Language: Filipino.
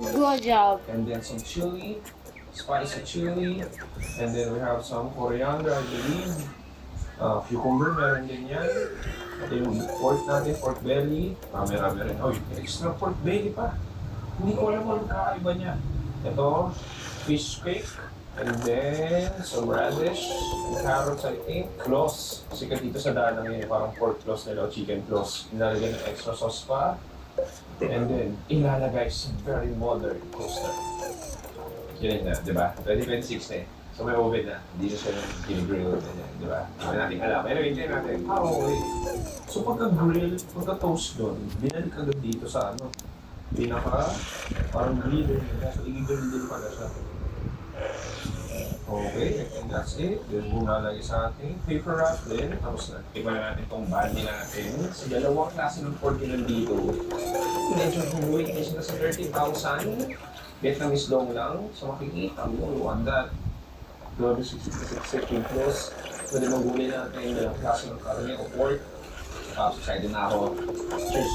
Good job. And then some chili, spicy chili. And then we have some coriander, I believe. Cucumber, meron din yan. At yung pork natin, pork belly. Marami rin. Oh, extra pork belly pa. Hindi ko alam kung kakaiba niya. Ito, fish cake. And then, some radish, and carrots, I think. Claws. Sikat dito sa danang yun, parang pork claws nila o chicken claws. Nilalagyan ng extra sauce pa. And then, ilalagay sa very modern coaster. Yun na, di ba? 2026 na eh. So may oven na. Hindi na siya ginigrill. Di ba? Hindi natin alam. Anyway, hindi natin. Okay. So pagka-grill, pagka-toast doon, binalik agad dito sa ano, parang griller nila. So i-grill din pala siya. Okay, and that's it. Then bumalagay sa ating paper wrap din. Tapos na, iba na natin itong bandi natin. Sa dalawang klase ng pork yun nandito. Medyo humuwi kasi na sa 30,000. Vietnamese long lang. So makikita mo, on that. Grabe 66 kilos. Pwede maghuli natin yung dalawang klase ng karne o pork. Tapos excited na ako. Cheers!